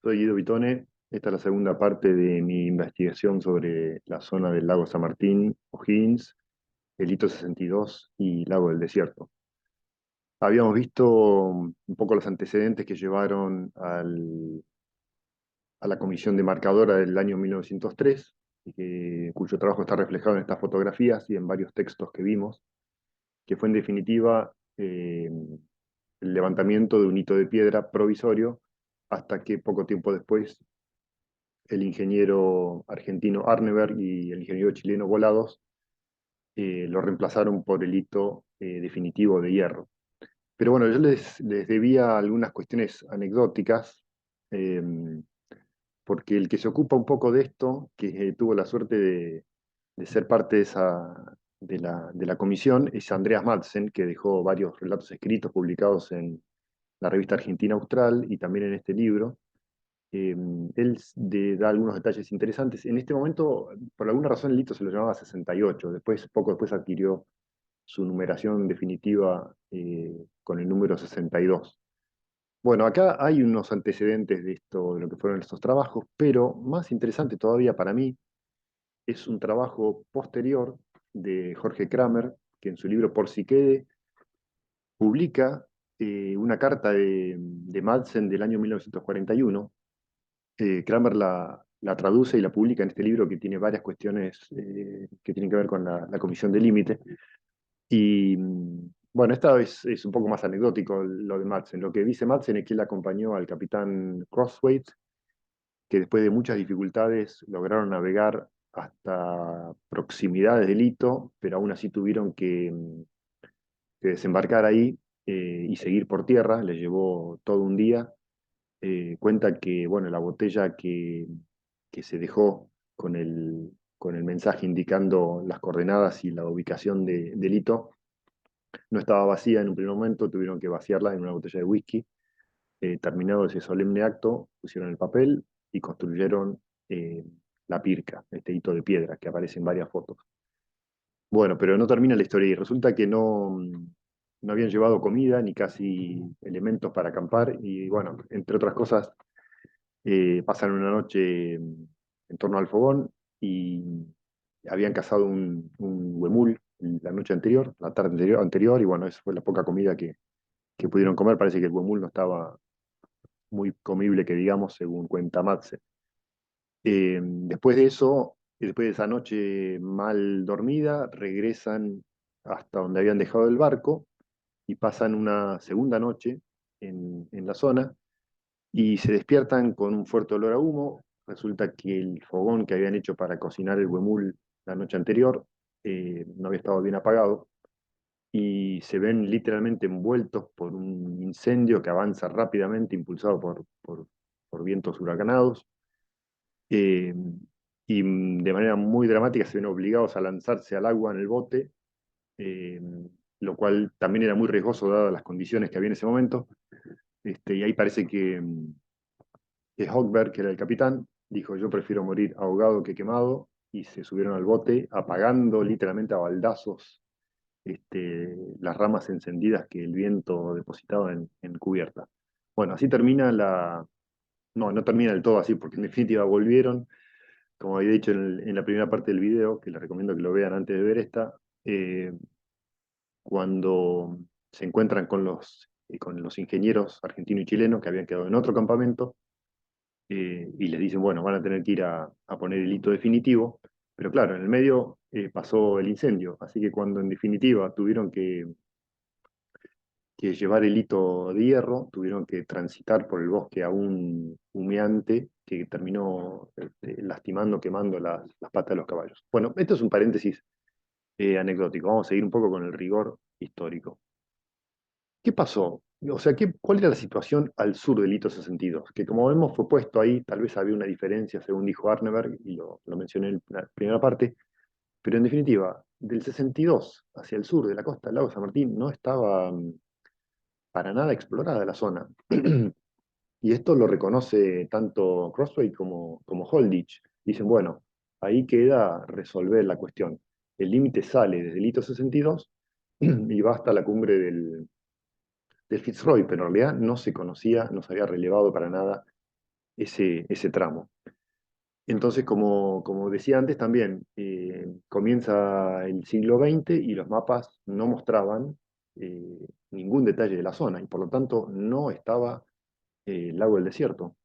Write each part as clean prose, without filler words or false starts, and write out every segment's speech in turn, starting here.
Soy Guido Vitone. Esta es la segunda parte de mi investigación sobre la zona del lago San Martín, O'Higgins, el Hito 62 y Lago del Desierto. Habíamos visto un poco los antecedentes que llevaron a la comisión demarcadora del año 1903, cuyo trabajo está reflejado en estas fotografías y en varios textos que vimos, que fue en definitiva el levantamiento de un hito de piedra provisorio hasta que poco tiempo después el ingeniero argentino Arneberg y el ingeniero chileno Volados lo reemplazaron por el hito definitivo de hierro. Pero bueno, yo les debía algunas cuestiones anecdóticas, eh, porque el que se ocupa un poco de esto, que tuvo la suerte de ser parte de la comisión, es Andreas Madsen, que dejó varios relatos escritos publicados en la revista Argentina Austral y también en este libro. Él da algunos detalles interesantes. En este momento, por alguna razón, el hito se lo llamaba 68. Después, poco después adquirió su numeración definitiva con el número 62. Bueno, acá hay unos antecedentes de esto, de lo que fueron estos trabajos, pero más interesante todavía para mí es un trabajo posterior de Jorge Kramer, que en su libro Por si quede publica una carta de Madsen del año 1941. Kramer la traduce y la publica en este libro que tiene varias cuestiones que tienen que ver con la comisión de límite. Y bueno, esta es un poco más anecdótico lo de Madsen. Lo que dice Madsen es que él acompañó al capitán Crosswaite, que después de muchas dificultades lograron navegar hasta proximidades del Hito, pero aún así tuvieron que desembarcar ahí y seguir por tierra. Les llevó todo un día. Cuenta que, bueno, la botella que se dejó con el mensaje indicando las coordenadas y la ubicación del hito no estaba vacía en un primer momento, tuvieron que vaciarla en una botella de whisky. Terminado ese solemne acto, pusieron el papel y construyeron la pirca, este hito de piedra que aparece en varias fotos. Bueno, pero no termina la historia y resulta que no habían llevado comida ni casi elementos para acampar y bueno, entre otras cosas, pasaron una noche en torno al fogón y habían cazado un huemul la noche anterior, la tarde anterior, y bueno, esa fue la poca comida que pudieron comer. Parece que el huemul no estaba muy comible, que digamos, según cuenta Matze. Después de eso, después de esa noche mal dormida, regresan hasta donde habían dejado el barco y pasan una segunda noche en la zona y se despiertan con un fuerte olor a humo. Resulta que el fogón que habían hecho para cocinar el huemul la noche anterior no había estado bien apagado y se ven literalmente envueltos por un incendio que avanza rápidamente, impulsado por vientos huracanados. eh, y de manera muy dramática se ven obligados a lanzarse al agua en el bote, eh, lo cual también era muy riesgoso dadas las condiciones que había en ese momento. Y ahí parece que Hochberg, que era el capitán, dijo: yo prefiero morir ahogado que quemado, y se subieron al bote apagando literalmente a baldazos las ramas encendidas que el viento depositaba en cubierta. Bueno, así termina la... No, no termina del todo así, porque en definitiva volvieron, como había dicho en la primera parte del video, que les recomiendo que lo vean antes de ver esta, cuando se encuentran con los ingenieros argentinos y chilenos que habían quedado en otro campamento, y les dicen, bueno, van a tener que ir a poner el hito definitivo, pero claro, en el medio pasó el incendio, así que cuando en definitiva tuvieron que llevar el hito de hierro, tuvieron que transitar por el bosque aún humeante que terminó lastimando, quemando las patas de los caballos. Bueno, esto es un paréntesis anecdótico, vamos a seguir un poco con el rigor histórico. ¿Qué pasó? O sea, ¿cuál era la situación al sur del hito 62? Que como vemos fue puesto ahí, tal vez había una diferencia según dijo Arneberg, y lo mencioné en la primera parte, pero en definitiva, del 62 hacia el sur de la costa del lago San Martín no estaba para nada explorada la zona. Y esto lo reconoce tanto Crossway como Holditch. Dicen, bueno, ahí queda resolver la cuestión. El límite sale desde el hito 62 y va hasta la cumbre del Fitzroy, pero en realidad no se conocía, no se había relevado para nada ese tramo. Entonces, como decía antes, también comienza el siglo XX y los mapas no mostraban ningún detalle de la zona y por lo tanto no estaba el lago del desierto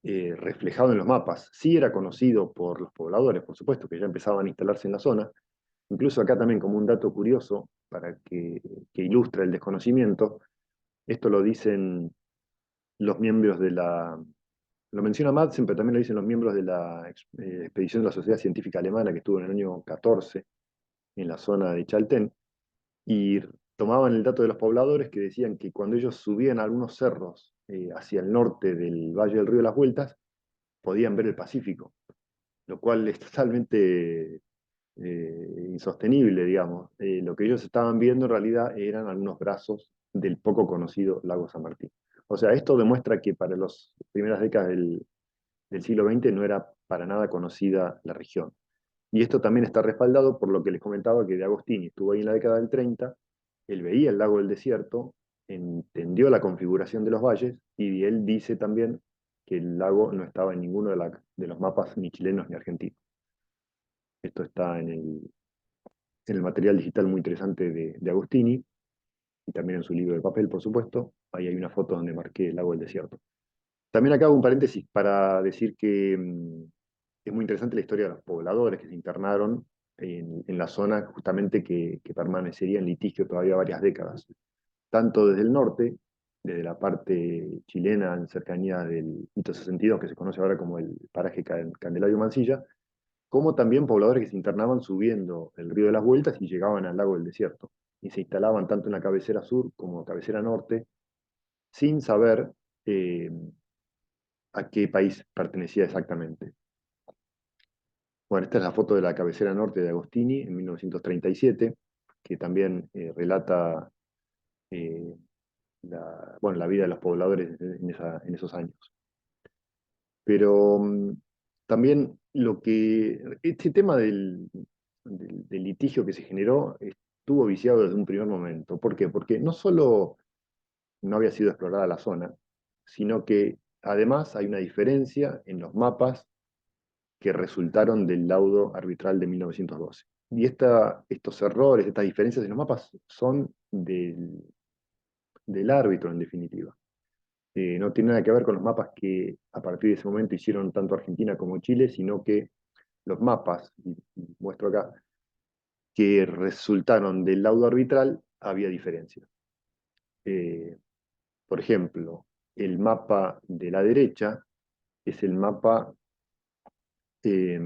reflejado en los mapas. Sí era conocido por los pobladores, por supuesto, que ya empezaban a instalarse en la zona. Incluso acá también como un dato curioso para que ilustre el desconocimiento, esto lo dicen los miembros de la... Lo menciona Madsen, pero también lo dicen los miembros de la expedición de la Sociedad Científica Alemana que estuvo en el año 14 en la zona de Chaltén, y tomaban el dato de los pobladores que decían que cuando ellos subían algunos cerros hacia el norte del Valle del Río de las Vueltas, podían ver el Pacífico, lo cual es totalmente insostenible, digamos. Lo que ellos estaban viendo en realidad eran algunos brazos del poco conocido lago San Martín. O sea, esto demuestra que para las primeras décadas del siglo XX no era para nada conocida la región. Y esto también está respaldado por lo que les comentaba que de Agostini estuvo ahí en la década del 30, él veía el lago del desierto, entendió la configuración de los valles y él dice también que el lago no estaba en ninguno de los mapas ni chilenos ni argentinos. Esto está en el material digital muy interesante de Agostini y también en su libro de papel, por supuesto. Ahí hay una foto donde marqué el lago del desierto. También acá hago un paréntesis para decir que es muy interesante la historia de los pobladores que se internaron en la zona justamente que permanecería en litigio todavía varias décadas, tanto desde el norte, desde la parte chilena en cercanía del Hito 62, que se conoce ahora como el paraje Candelario Mansilla, como también pobladores que se internaban subiendo el río de las Vueltas y llegaban al lago del desierto, y se instalaban tanto en la cabecera sur como en la cabecera norte, sin saber eh, a qué país pertenecía exactamente. Bueno, esta es la foto de la cabecera norte de Agostini en 1937, que también relata eh, bueno, la vida de los pobladores en esos años. Pero también este tema del litigio que se generó estuvo viciado desde un primer momento. ¿Por qué? Porque no solo no había sido explorada la zona, sino que además hay una diferencia en los mapas que resultaron del laudo arbitral de 1912. Y estos errores, estas diferencias en los mapas son del árbitro en definitiva. No tiene nada que ver con los mapas que a partir de ese momento hicieron tanto Argentina como Chile, sino que los mapas, y muestro acá, que resultaron del laudo arbitral, había diferencias. Eh, por ejemplo, el mapa de la derecha es el mapa eh,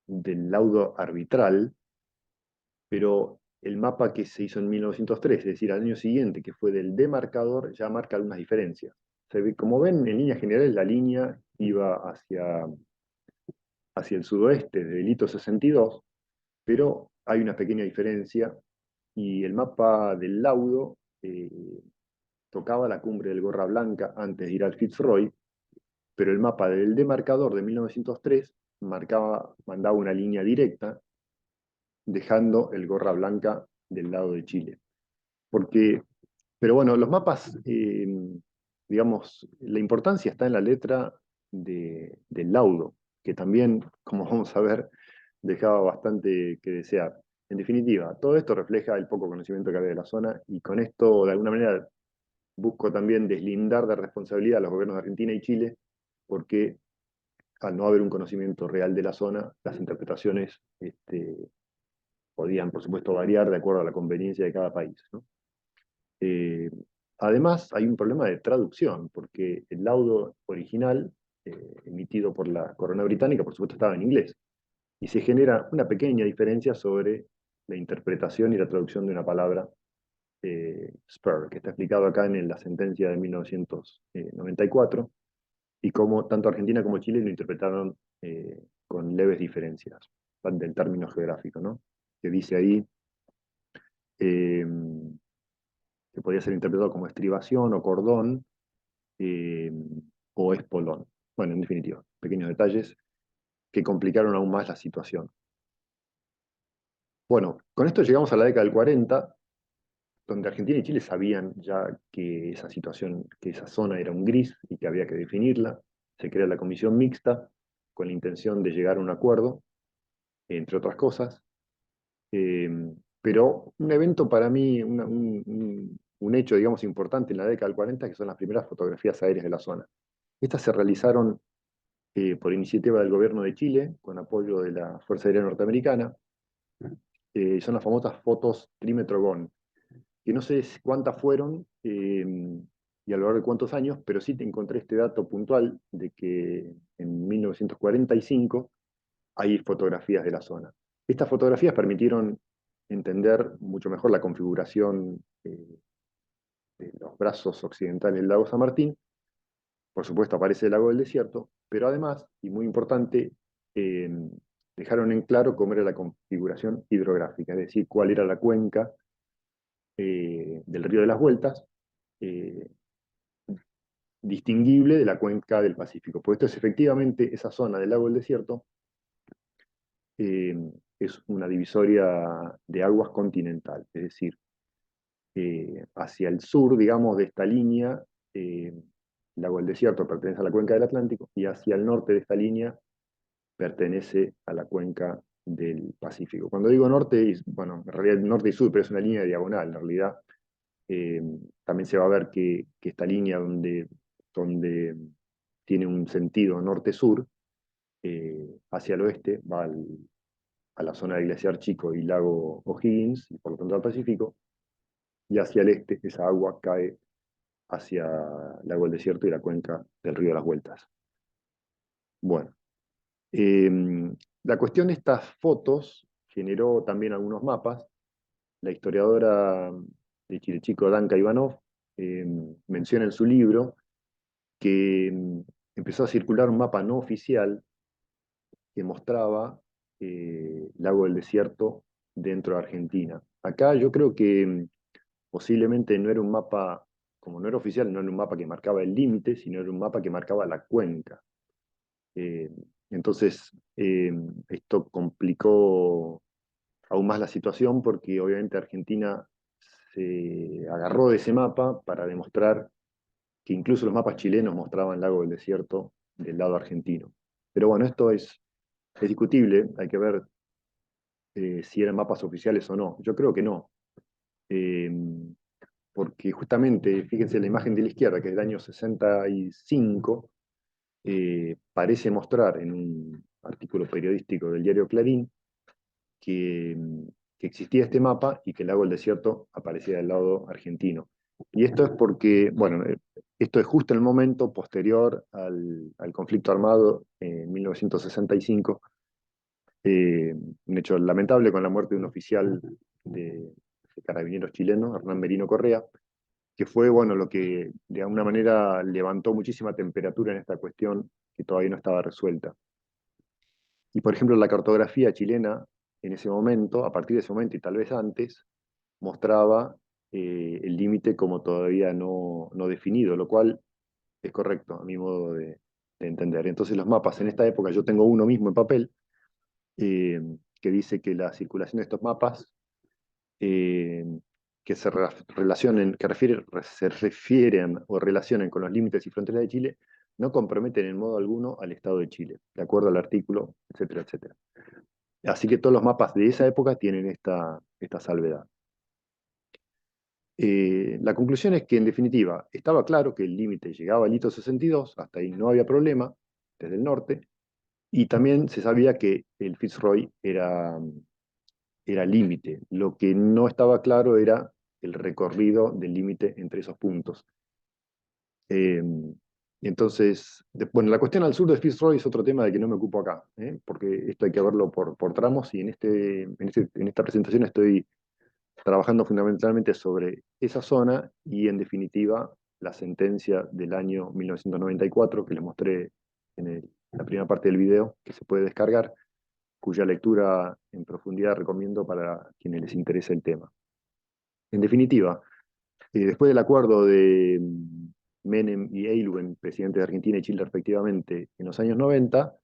del laudo arbitral, pero el mapa que se hizo en 1903, es decir, al año siguiente, que fue del demarcador, ya marca algunas diferencias. Como ven, en líneas generales la línea iba hacia el sudoeste del hito 62, pero hay una pequeña diferencia y el mapa del laudo tocaba la cumbre del Gorra Blanca antes de ir al Fitzroy, pero el mapa del demarcador de 1903 mandaba una línea directa, dejando el Gorra Blanca del lado de Chile. Porque, pero bueno, los mapas, digamos, la importancia está en la letra del laudo, que también, como vamos a ver, dejaba bastante que desear. En definitiva, todo esto refleja el poco conocimiento que había de la zona y con esto, de alguna manera, busco también deslindar de responsabilidad a los gobiernos de Argentina y Chile, porque al no haber un conocimiento real de la zona, las interpretaciones podían, por supuesto, variar de acuerdo a la conveniencia de cada país, ¿no? Eh, Además, hay un problema de traducción, porque el laudo original, emitido por la corona británica, por supuesto, estaba en inglés, y se genera una pequeña diferencia sobre la interpretación y la traducción de una palabra spur, que está explicado acá en la sentencia de 1994, y cómo tanto Argentina como Chile lo interpretaron con leves diferencias del término geográfico, ¿no? Que dice ahí eh, que podía ser interpretado como estribación o cordón eh, o espolón. Bueno, en definitiva, pequeños detalles que complicaron aún más la situación. Bueno, con esto llegamos a la década del 40 donde Argentina y Chile sabían ya que esa situación, que esa zona era un gris y que había que definirla. Se crea la comisión mixta con la intención de llegar a un acuerdo, entre otras cosas. Eh, pero un evento para mí, un hecho, digamos, importante en la década del 40, que son las primeras fotografías aéreas de la zona. Estas se realizaron por iniciativa del gobierno de Chile, con apoyo de la Fuerza Aérea Norteamericana. Son las famosas fotos trímetro GON, que no sé cuántas fueron y a lo largo de cuántos años, pero sí te encontré este dato puntual de que en 1945 hay fotografías de la zona. Estas fotografías permitieron entender mucho mejor la configuración de los brazos occidentales del lago San Martín. Por supuesto aparece el lago del desierto, pero además, y muy importante, eh, dejaron en claro cómo era la configuración hidrográfica, es decir, cuál era la cuenca del río de las Vueltas, eh, distinguible de la cuenca del Pacífico. Pues esto es efectivamente esa zona del lago del desierto, eh, es una divisoria de aguas continental, es decir, hacia el sur, digamos, de esta línea, el lago del desierto pertenece a la cuenca del Atlántico, y hacia el norte de esta línea pertenece a la cuenca del Pacífico. Cuando digo norte, bueno, en realidad norte y sur, pero es una línea diagonal, en realidad. Eh, También se va a ver que esta línea donde tiene un sentido norte-sur, hacia el oeste va a la zona del glaciar Chico y lago O'Higgins, y por lo tanto al Pacífico, y hacia el este esa agua cae hacia el lago del desierto y la cuenca del río de las Vueltas. Bueno, eh, la cuestión de estas fotos generó también algunos mapas. La historiadora de Chile Chico, Danka Ivanov, menciona en su libro que empezó a circular un mapa no oficial que mostraba Lago del Desierto dentro de Argentina. Acá yo creo que posiblemente no era un mapa, como no era oficial, no era un mapa que marcaba el límite, sino era un mapa que marcaba la cuenca. Eh, entonces, esto complicó aún más la situación porque obviamente Argentina se agarró de ese mapa para demostrar que incluso los mapas chilenos mostraban Lago del Desierto del lado argentino. Pero bueno, esto es discutible, hay que ver si eran mapas oficiales o no. Yo creo que no, eh, porque justamente, fíjense la imagen de la izquierda, que es del año 65, parece mostrar en un artículo periodístico del diario Clarín que, que existía este mapa y que el lago del desierto aparecía del lado argentino. Y esto es porque, bueno, esto es justo en el momento posterior al conflicto armado en 1965, un hecho lamentable con la muerte de un oficial de carabineros chileno, Hernán Merino Correa, que fue, bueno, lo que de alguna manera levantó muchísima temperatura en esta cuestión que todavía no estaba resuelta. Y por ejemplo, la cartografía chilena en ese momento, a partir de ese momento y tal vez antes, mostraba el límite como todavía no definido, lo cual es correcto a mi modo de entender. Entonces los mapas en esta época, yo tengo uno mismo en papel, eh, que dice que la circulación de estos mapas eh, que se refieren o relacionen con los límites y fronteras de Chile, no comprometen en modo alguno al Estado de Chile, de acuerdo al artículo, etcétera, etcétera. Así que todos los mapas de esa época tienen esta salvedad. La conclusión es que, en definitiva, estaba claro que el límite llegaba al hito 62, hasta ahí no había problema, desde el norte, y también se sabía que el Fitzroy era límite. Lo que no estaba claro era el recorrido del límite entre esos puntos. Eh, entonces, bueno, la cuestión al sur de Fitzroy es otro tema de que no me ocupo acá, porque esto hay que verlo por tramos, y en esta presentación estoy trabajando fundamentalmente sobre esa zona y, en definitiva, la sentencia del año 1994 que les mostré en la primera parte del video, que se puede descargar, cuya lectura en profundidad recomiendo para quienes les interese el tema. En definitiva, después del acuerdo de Menem y Aylwin, presidentes de Argentina y Chile respectivamente, en los años 90,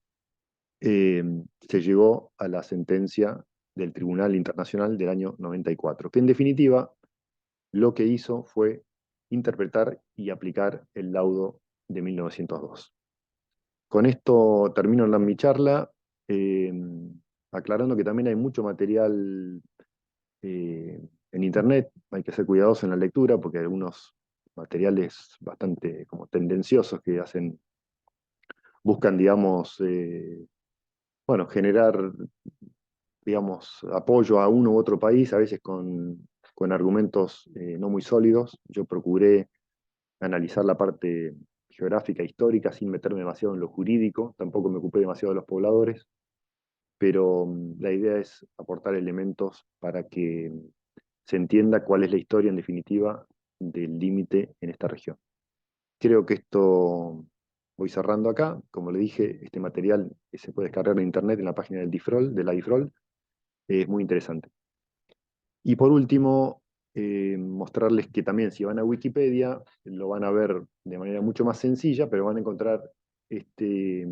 eh, se llegó a la sentencia del Tribunal Internacional del año 94, que en definitiva lo que hizo fue interpretar y aplicar el laudo de 1902. Con esto termino mi charla, eh, aclarando que también hay mucho material en Internet. Hay que ser cuidadosos en la lectura porque hay algunos materiales bastante como tendenciosos que buscan, digamos, bueno, generar, digamos, apoyo a uno u otro país, a veces con argumentos no muy sólidos. Yo procuré analizar la parte geográfica, histórica, sin meterme demasiado en lo jurídico, tampoco me ocupé demasiado de los pobladores, pero la idea es aportar elementos para que se entienda cuál es la historia, en definitiva, del límite en esta región. Creo que esto voy cerrando acá. Como le dije, este material se puede descargar en internet en la página del DIFROL, de la DIFROL, es muy interesante. Y por último, mostrarles que también si van a Wikipedia, lo van a ver de manera mucho más sencilla, pero van a encontrar este,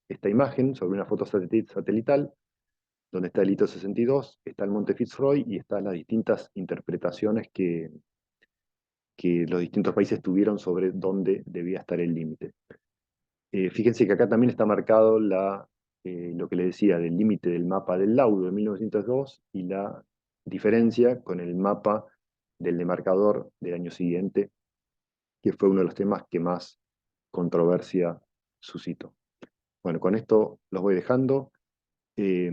esta imagen sobre una foto satelital, donde está el hito 62, está el monte Fitzroy y están las distintas interpretaciones que los distintos países tuvieron sobre dónde debía estar el límite. Fíjense que acá también está marcado lo que le decía del límite del mapa del laudo de 1902 y la diferencia con el mapa del demarcador del año siguiente, que fue uno de los temas que más controversia suscitó. Bueno, con esto los voy dejando. Eh,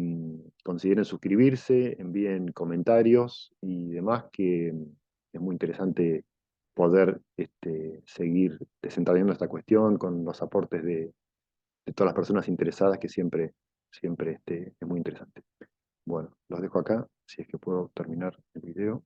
Consideren suscribirse, envíen comentarios y demás, que es muy interesante poder seguir desentrañando esta cuestión con los aportes de todas las personas interesadas, que siempre es muy interesante. Bueno, los dejo acá, si es que puedo terminar el video.